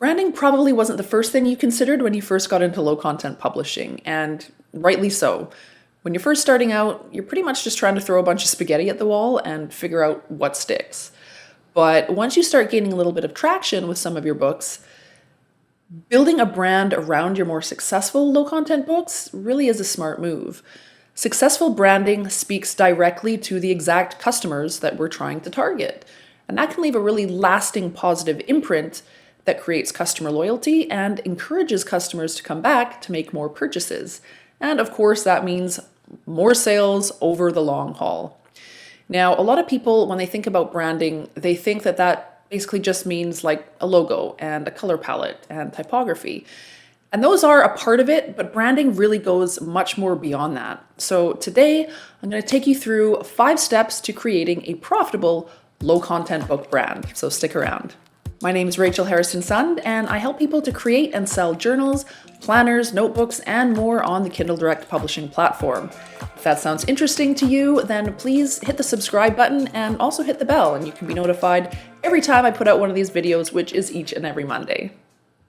Branding probably wasn't the first thing you considered when you first got into low content publishing, and rightly so. When you're first starting out, you're pretty much just trying to throw a bunch of spaghetti at the wall and figure out what sticks. But once you start gaining a little bit of traction with some of your books, building a brand around your more successful low content books really is a smart move. Successful branding speaks directly to the exact customers that we're trying to target. And that can leave a really lasting positive imprint that creates customer loyalty and encourages customers to come back to make more purchases. And of course, that means more sales over the long haul. Now, a lot of people, when they think about branding, they think that that basically just means like a logo and a color palette and typography. And those are a part of it, but branding really goes much more beyond that. So today, I'm going to take you through 5 steps to creating a profitable low content book brand. So stick around. My name is Rachel Harrison-Sund, and I help people to create and sell journals, planners, notebooks, and more on the Kindle Direct publishing platform. If that sounds interesting to you, then please hit the subscribe button and also hit the bell, and you can be notified every time I put out one of these videos, which is each and every Monday.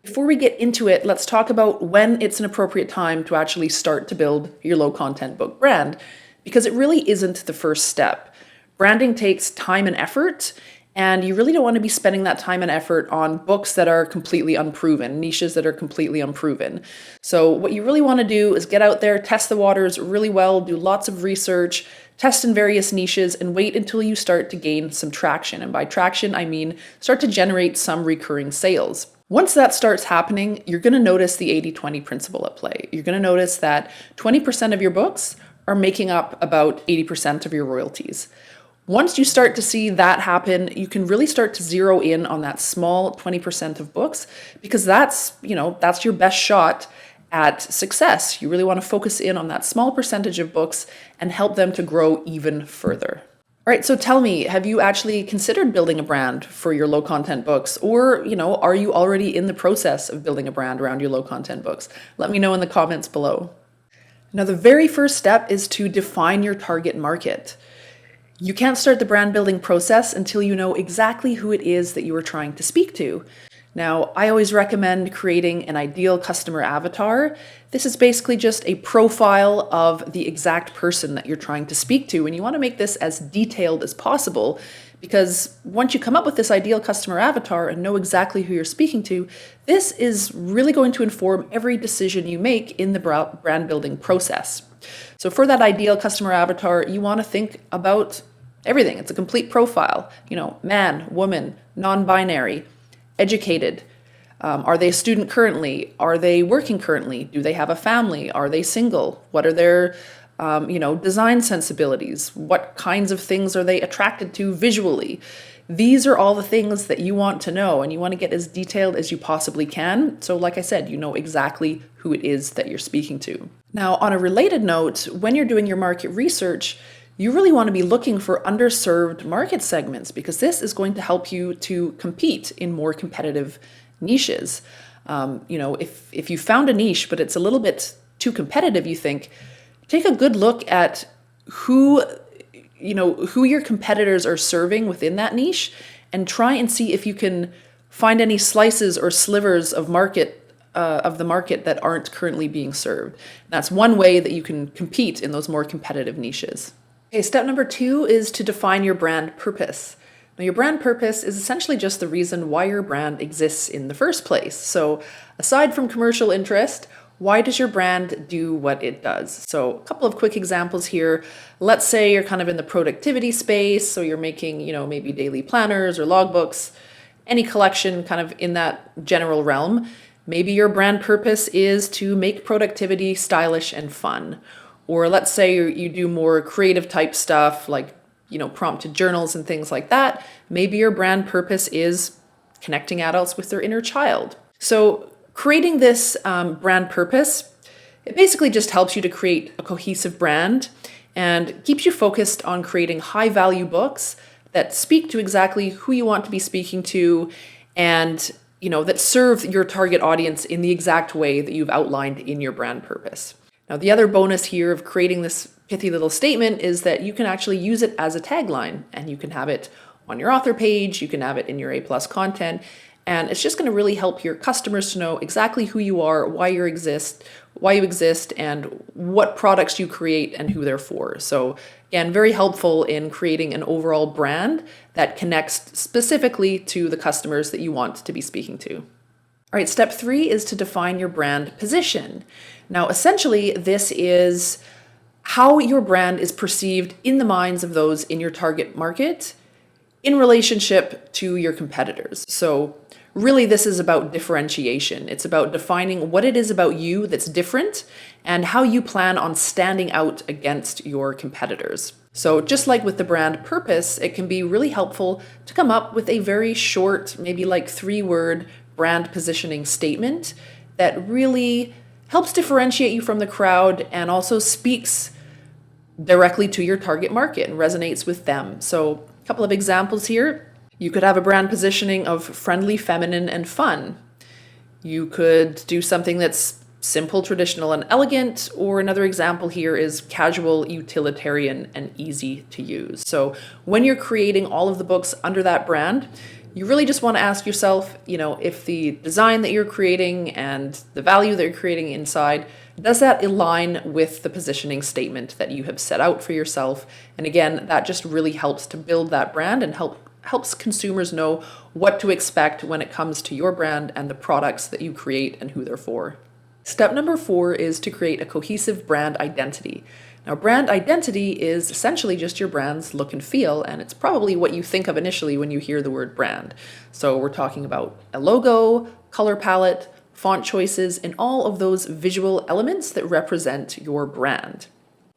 Before we get into it, let's talk about when it's an appropriate time to actually start to build your low content book brand, because it really isn't the first step. Branding takes time and effort, and you really don't want to be spending that time and effort on books that are completely unproven, niches that are completely unproven. So what you really want to do is get out there, test the waters really well, do lots of research, test in various niches, and wait until you start to gain some traction. And by traction, I mean start to generate some recurring sales. Once that starts happening, you're going to notice the 80-20 principle at play. You're going to notice that 20% of your books are making up about 80% of your royalties. Once you start to see that happen, you can really start to zero in on that small 20% of books, because that's your best shot at success. You really want to focus in on that small percentage of books and help them to grow even further. All right, so tell me, have you actually considered building a brand for your low content books? Or, are you already in the process of building a brand around your low content books? Let me know in the comments below. Now, the very first step is to define your target market. You can't start the brand building process until you know exactly who it is that you are trying to speak to. Now, I always recommend creating an ideal customer avatar. This is basically just a profile of the exact person that you're trying to speak to, and you want to make this as detailed as possible, because once you come up with this ideal customer avatar and know exactly who you're speaking to, this is really going to inform every decision you make in the brand building process. So for that ideal customer avatar, you want to think about everything. It's a complete profile. Man, woman, non-binary, educated. Are they a student currently? Are they working currently? Do they have a family? Are they single? What are their, design sensibilities? What kinds of things are they attracted to visually? These are all the things that you want to know, and you want to get as detailed as you possibly can. So like I said, you know exactly who it is that you're speaking to. Now, on a related note, when you're doing your market research, you really want to be looking for underserved market segments, because this is going to help you to compete in more competitive niches. If you found a niche, but it's a little bit too competitive, you think, take a good look at who your competitors are serving within that niche, and try and see if you can find any slices or slivers of the market that aren't currently being served. That's one way that you can compete in those more competitive niches. Okay, step number 2 is to define your brand purpose. Now, your brand purpose is essentially just the reason why your brand exists in the first place. So aside from commercial interest, why does your brand do what it does? So a couple of quick examples here. Let's say you're kind of in the productivity space, so you're making, maybe daily planners or logbooks, any collection kind of in that general realm. Maybe your brand purpose is to make productivity stylish and fun. Or let's say you do more creative type stuff like, prompted journals and things like that. Maybe your brand purpose is connecting adults with their inner child. So creating this brand purpose, it basically just helps you to create a cohesive brand and keeps you focused on creating high value books that speak to exactly who you want to be speaking to, and that serve your target audience in the exact way that you've outlined in your brand purpose. Now, the other bonus here of creating this pithy little statement is that you can actually use it as a tagline, and you can have it on your author page, you can have it in your A+ content, And it's just going to really help your customers to know exactly who you are, why you exist, and what products you create and who they're for. So again, very helpful in creating an overall brand that connects specifically to the customers that you want to be speaking to. All right, step 3 is to define your brand position. Now, essentially, this is how your brand is perceived in the minds of those in your target market in relationship to your competitors. So really, this is about differentiation. It's about defining what it is about you that's different and how you plan on standing out against your competitors. So just like with the brand purpose, it can be really helpful to come up with a very short, maybe like 3-word brand positioning statement that really helps differentiate you from the crowd and also speaks directly to your target market and resonates with them. So a couple of examples here. You could have a brand positioning of friendly, feminine, and fun. You could do something that's simple, traditional, and elegant, or another example here is casual, utilitarian, and easy to use. So when you're creating all of the books under that brand, you really just want to ask yourself, if the design that you're creating and the value that you're creating inside, does that align with the positioning statement that you have set out for yourself? And again, that just really helps to build that brand and helps consumers know what to expect when it comes to your brand and the products that you create and who they're for. Step number 4 is to create a cohesive brand identity. Now, brand identity is essentially just your brand's look and feel, and it's probably what you think of initially when you hear the word brand. So we're talking about a logo, color palette, font choices, and all of those visual elements that represent your brand.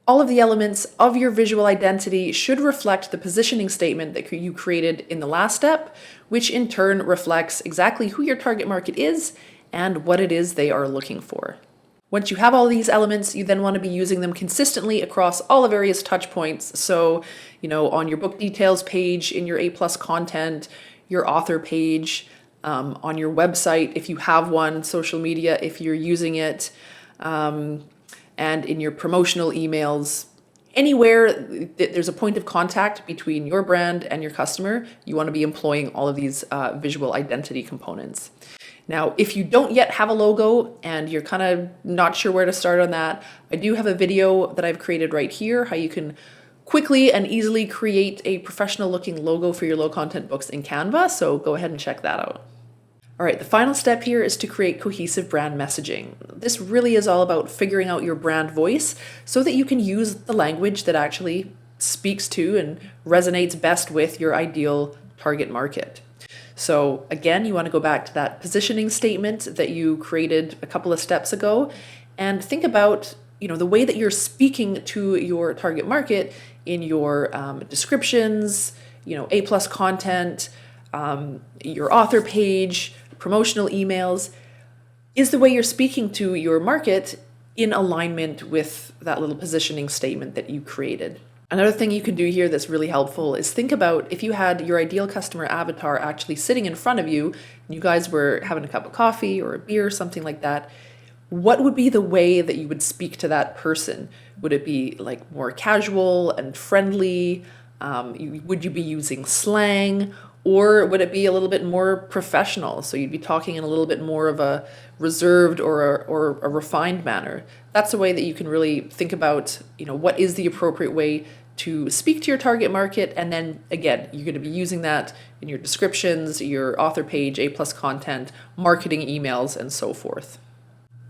All of the elements of your visual identity should reflect the positioning statement that you created in the last step, which in turn reflects exactly who your target market is and what it is they are looking for. Once you have all these elements, you then want to be using them consistently across all the various touch points. So, on your book details page, in your A+ content, your author page, on your website, if you have one, social media, if you're using it, and in your promotional emails, anywhere there's a point of contact between your brand and your customer, you want to be employing all of these visual identity components. Now, if you don't yet have a logo and you're kind of not sure where to start on that, I do have a video that I've created right here, how you can quickly and easily create a professional looking logo for your low content books in Canva, so go ahead and check that out. All right, the final step here is to create cohesive brand messaging. This really is all about figuring out your brand voice so that you can use the language that actually speaks to and resonates best with your ideal target market. So again, you want to go back to that positioning statement that you created a couple of steps ago and think about, the way that you're speaking to your target market in your descriptions, A+ content, your author page, promotional emails. Is the way you're speaking to your market in alignment with that little positioning statement that you created? Another thing you can do here that's really helpful is think about if you had your ideal customer avatar actually sitting in front of you, and you guys were having a cup of coffee or a beer, something like that, what would be the way that you would speak to that person? Would it be like more casual and friendly? Would you be using slang? Or would it be a little bit more professional? So you'd be talking in a little bit more of a reserved or a refined manner. That's a way that you can really think about, what is the appropriate way to speak to your target market. And then again, you're going to be using that in your descriptions, your author page, A+ content, marketing emails, and so forth.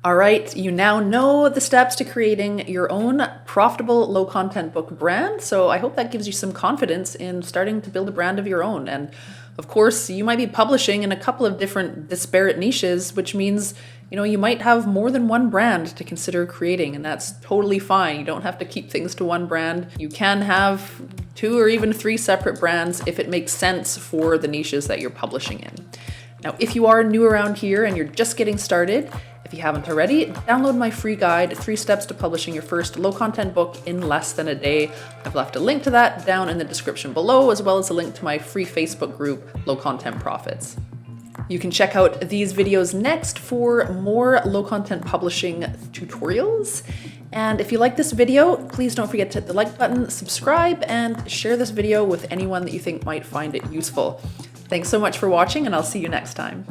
All right, you now know the steps to creating your own profitable low content book brand. So I hope that gives you some confidence in starting to build a brand of your own. And of course, you might be publishing in a couple of different disparate niches, which means, you might have more than one brand to consider creating, and that's totally fine. You don't have to keep things to one brand. You can have 2 or even 3 separate brands if it makes sense for the niches that you're publishing in. Now, if you are new around here and you're just getting started, if you haven't already, download my free guide, 3 steps to publishing your first low content book in less than a day. I've left a link to that down in the description below, as well as a link to my free Facebook group, Low Content Profits. You can check out these videos next for more low content publishing tutorials. And if you like this video, please don't forget to hit the like button, subscribe, and share this video with anyone that you think might find it useful. Thanks so much for watching, and I'll see you next time.